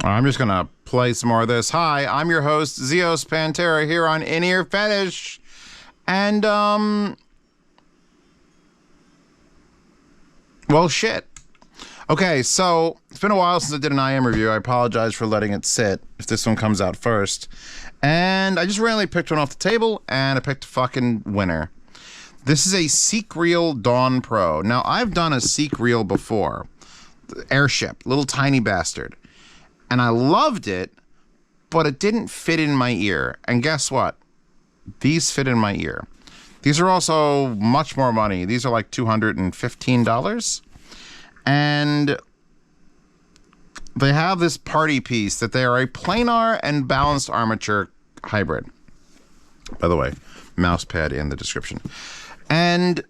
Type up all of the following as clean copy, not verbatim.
I'm just gonna play some more of this. Hi, I'm your host, Zeos Pantera, here on In-Ear Fetish. And, well, shit. Okay, so it's been a while since I did an IEM review. I apologize for letting it sit if this one comes out first. And I just randomly picked one off the table, and I picked a fucking winner. This is a Seek Reel Dawn Pro. Now, I've done a Seek Reel before. Airship, little tiny bastard. And I loved it, but it didn't fit in my ear. And guess what? These fit in my ear. These are also much more money. These are like $215. And they have this party piece that they are a planar and balanced armature hybrid. By the way, mouse pad in the description. And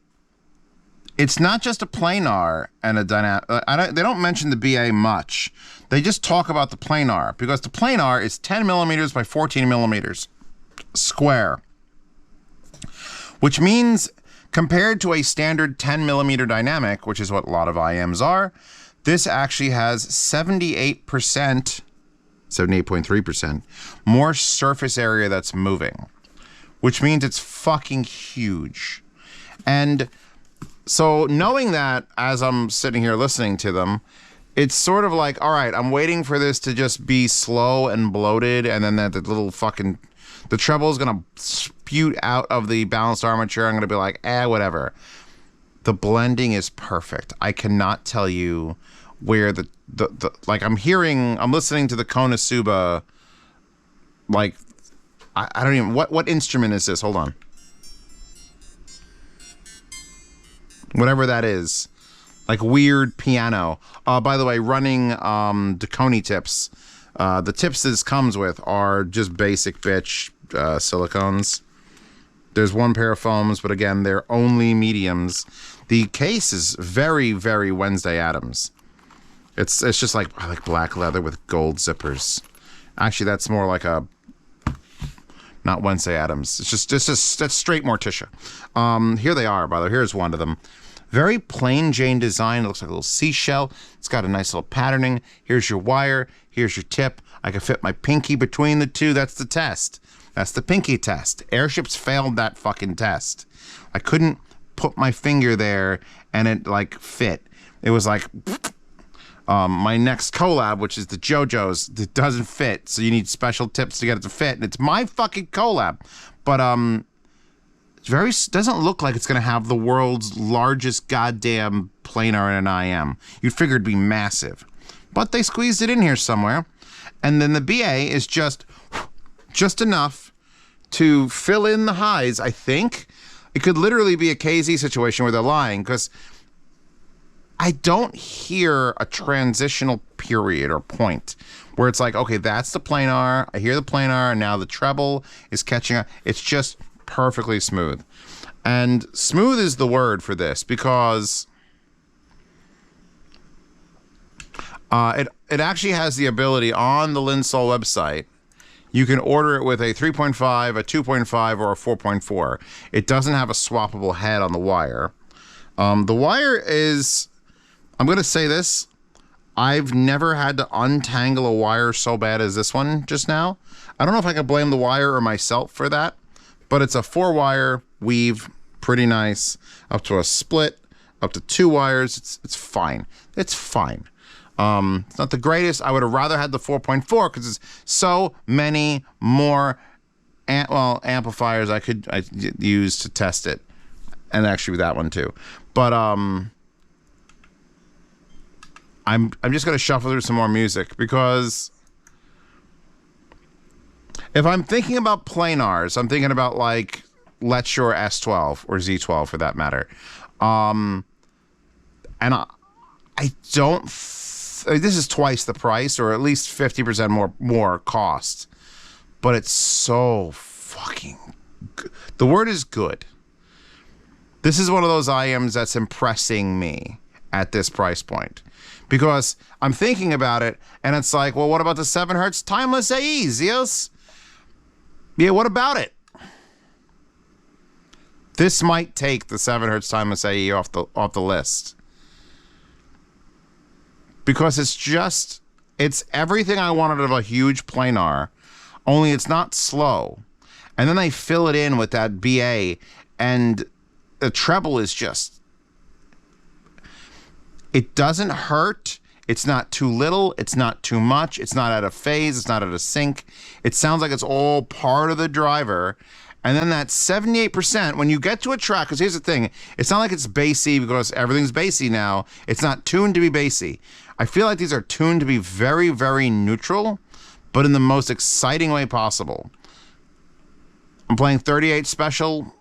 it's not just a planar and a dynamic. They don't mention the BA much. They just talk about the planar because the planar is 10 millimeters by 14 millimeters square, which means compared to a standard 10 millimeter dynamic, which is what a lot of IEMs are, this actually has 78.3% more surface area that's moving, which means it's fucking huge. And so knowing that as I'm sitting here listening to them, it's sort of like, all right, I'm waiting for this to just be slow and bloated, and then that the little fucking, the treble is going to spew out of the balanced armature. I'm going to be like, whatever. The blending is perfect. I cannot tell you where the like I'm listening to the Konosuba, like, I don't even, what instrument is this? Hold on. Whatever that is. Like weird piano. By the way, running Dakoni tips. The tips this comes with are just basic bitch silicones. There's one pair of foams, but again, they're only mediums. The case is very, very Wednesday Addams. It's just like black leather with gold zippers. Actually, that's more like a not Wednesday Addams. It's just that's straight Morticia. Here they are, by the way. Here's one of them. Very plain Jane design. It looks like a little seashell. It's got a nice little patterning. Here's your wire. Here's your tip. I can fit my pinky between the two. That's the test. That's the pinky test. Airships failed that fucking test. I couldn't put my finger there and it like fit. It was like my next collab, which is the JoJo's, it doesn't fit. So you need special tips to get it to fit. And it's my fucking collab. But doesn't look like it's going to have the world's largest goddamn planar in an IM. You'd figure it'd be massive. But they squeezed it in here somewhere. And then the BA is just enough to fill in the highs, I think. It could literally be a KZ situation where they're lying, because I don't hear a transitional period or point where it's like, okay, that's the planar. I hear the planar, and now the treble is catching up. It's just perfectly smooth. And smooth is the word for this, because it actually has the ability on the Linsol website. You can order it with a 3.5, a 2.5, or a 4.4. It doesn't have a swappable head on the wire. The wire is, I'm going to say this, I've never had to untangle a wire so bad as this one just now. I don't know if I can blame the wire or myself for that. But it's a 4-wire weave, pretty nice, up to a split, up to 2 wires. It's fine. It's fine. It's not the greatest. I would have rather had the 4.4 because it's so many more amplifiers I use to test it, and actually that one too. But I'm just gonna shuffle through some more music because if I'm thinking about planars, I'm thinking about like Let's Shore S12 or Z12 for that matter. And I don't, this is twice the price or at least 50% more cost, but it's so fucking good. The word is good. This is one of those IEMs that's impressing me at this price point. Because I'm thinking about it, and it's like, well, what about the 7 Hertz timeless AE, Zeos? Yeah, what about it? This might take the 7 Hertz timeless AE off the list. Because it's just It's everything I wanted of a huge planar, only it's not slow. And then they fill it in with that BA, and the treble is just, it doesn't hurt. It's not too little. It's not too much. It's not out of phase. It's not out of sync. It sounds like it's all part of the driver. And then that 78%, when you get to a track, because here's the thing, it's not like it's bassy because everything's bassy now. It's not tuned to be bassy. I feel like these are tuned to be very, very neutral, but in the most exciting way possible. I'm playing 38 special.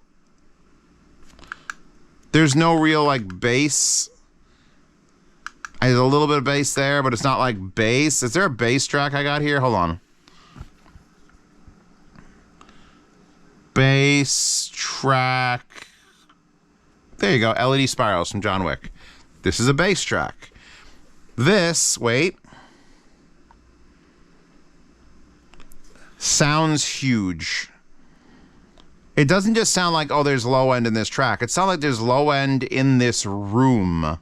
There's no real like bass. There's a little bit of bass there, but it's not like bass. Is there a bass track I got here? Hold on. Bass track. There you go. LED Spirals from John Wick. This is a bass track. This, wait. Sounds huge. It doesn't just sound like, oh, there's low end in this track. It sounds like there's low end in this room,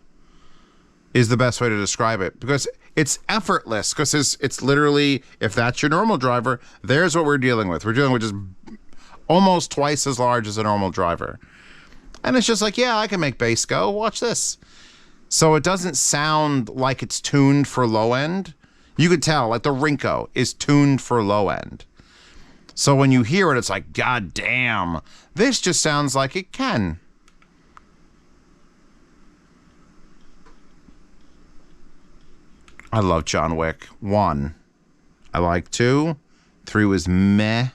is the best way to describe it. Because it's effortless. Because it's literally, if that's your normal driver, there's what we're dealing with. We're dealing with just almost twice as large as a normal driver. And it's just like, yeah, I can make bass go. Watch this. So it doesn't sound like it's tuned for low end. You could tell, like the Rinko is tuned for low end. So when you hear it, it's like, God damn, this just sounds like it can. I love John Wick. 1, I like 2. 3 was meh.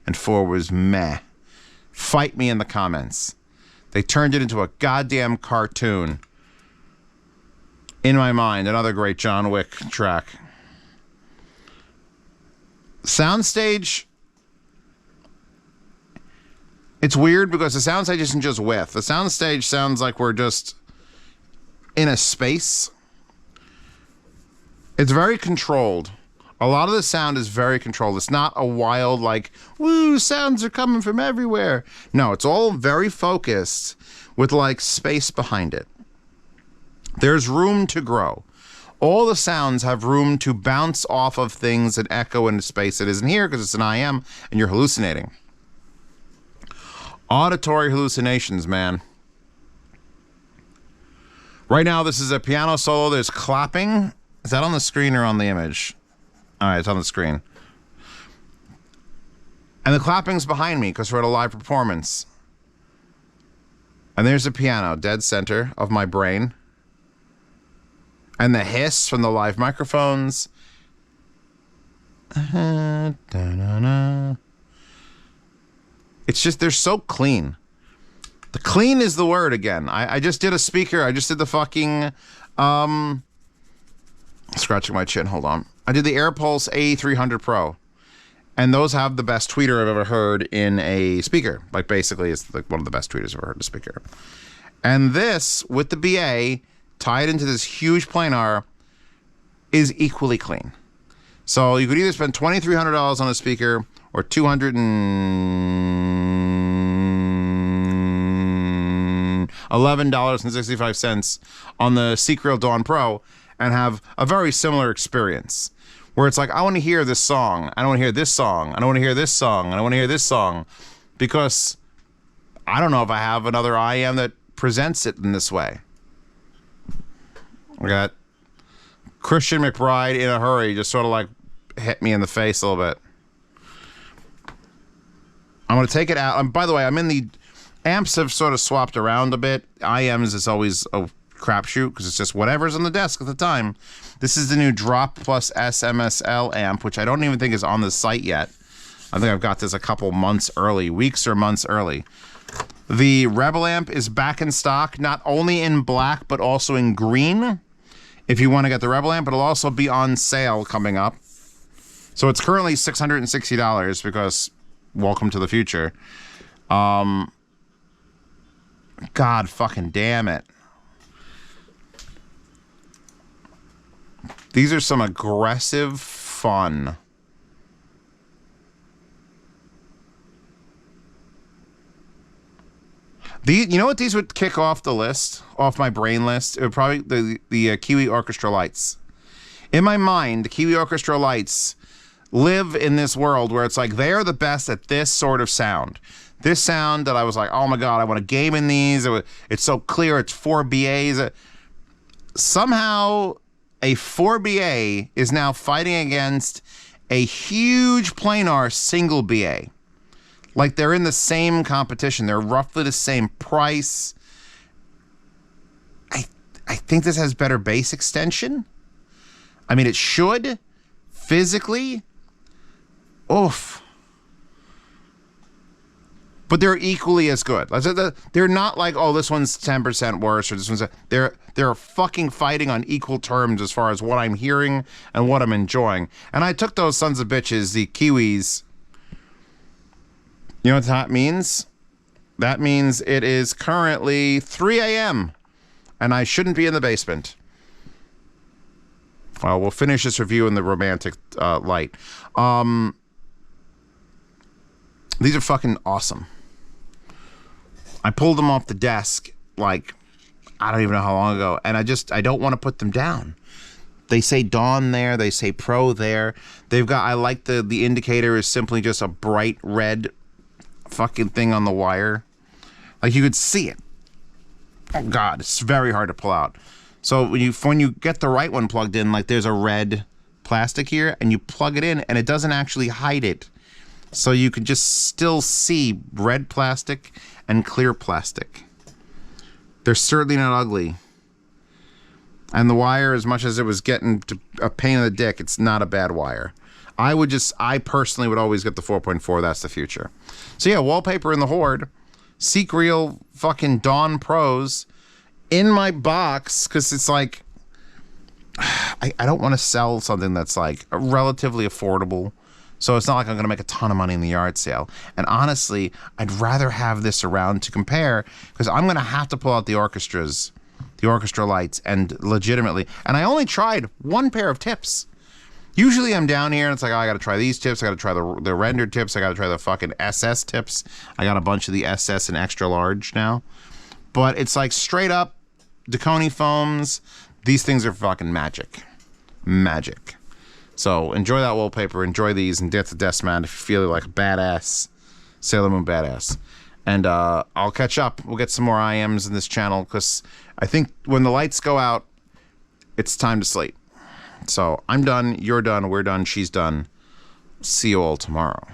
And 4 was meh. Fight me in the comments. They turned it into a goddamn cartoon. In my mind, another great John Wick track. Soundstage. It's weird because the soundstage isn't just width. The soundstage sounds like we're just in a space. It's very controlled. A lot of the sound is very controlled. It's not a wild, like, woo, sounds are coming from everywhere. No, it's all very focused with, like, space behind it. There's room to grow. All the sounds have room to bounce off of things and echo into space that isn't here because it's an IEM and you're hallucinating. Auditory hallucinations, man. Right now, this is a piano solo. There's clapping. Is that on the screen or on the image? All right, it's on the screen. And the clapping's behind me because we're at a live performance. And there's a piano, dead center of my brain. And the hiss from the live microphones. It's just, they're so clean. The clean is the word again. I just did a speaker. I just did the fucking... scratching my chin, hold on. I did the AirPulse A300 Pro. And those have the best tweeter I've ever heard in a speaker. Like, basically, it's like one of the best tweeters I've ever heard in a speaker. And this, with the BA, tied into this huge planar, is equally clean. So you could either spend $2,300 on a speaker or $211.65 on the Sequel Dawn Pro and have a very similar experience. Where it's like, I want to hear this song. I don't want to hear this song. I don't want to hear this song. I don't want to hear this song. Because I don't know if I have another IEM that presents it in this way. I got Christian McBride in a hurry, just sort of like hit me in the face a little bit. I'm going to take it out. By the way, I'm in the... Amps have sort of swapped around a bit. IEMs is always a crapshoot because it's just whatever's on the desk at the time. This is the new Drop Plus SMSL amp, which I don't even think is on the site yet. I think I've got this a couple months early, weeks or months early. The Rebel amp is back in stock, not only in black, but also in green. If you want to get the Rebel amp, it'll also be on sale coming up. So it's currently $660 because welcome to the future. God fucking damn it. These are some aggressive fun. You know what these would kick off the list, off my brain list? It would probably the Kiwi Orchestra Lights. In my mind, the Kiwi Orchestra lights live in this world where it's like they're the best at this sort of sound. This sound that I was like, oh my God, I want to game in these. It's so clear. It's 4 BAs. Somehow a 4 BA is now fighting against a huge planar single BA. Like they're in the same competition. They're roughly the same price. I think this has better bass extension. I mean, it should. Physically. Oof. But they're equally as good. They're not like, oh, this one's 10% worse or this one's... They're fucking fighting on equal terms as far as what I'm hearing and what I'm enjoying. And I took those sons of bitches, the Kiwis. You know what that means? That means it is currently 3 a.m. and I shouldn't be in the basement. Well, we'll finish this review in the romantic light. These are fucking awesome. I pulled them off the desk, like, I don't even know how long ago, and I don't want to put them down. They say Dawn there, they say Pro there. They've got, I like the indicator is simply just a bright red fucking thing on the wire. Like, you could see it. Oh God, it's very hard to pull out. So when you get the right one plugged in, like there's a red plastic here, and you plug it in, and it doesn't actually hide it. So you can just still see red plastic and clear plastic. They're certainly not ugly. And the wire, as much as it was getting to a pain in the dick, it's not a bad wire. I personally would always get the 4.4. That's the future. So yeah, wallpaper in the Horde. Seek Real fucking Dawn Pros in my box, because it's like, I don't want to sell something that's like relatively affordable. So it's not like I'm going to make a ton of money in the yard sale. And honestly, I'd rather have this around to compare, because I'm going to have to pull out the orchestra lights, and legitimately. And I only tried one pair of tips. Usually I'm down here and it's like, oh, I got to try these tips. I got to try the rendered tips. I got to try the fucking SS tips. I got a bunch of the SS and extra large now. But it's like straight up Deconi foams. These things are fucking magic. Magic. So enjoy that wallpaper. Enjoy these, and Death to Deathman if you feel like a badass. Sailor Moon badass. And I'll catch up. We'll get some more IEMs in this channel, because I think when the lights go out, it's time to sleep. So I'm done. You're done. We're done. She's done. See you all tomorrow.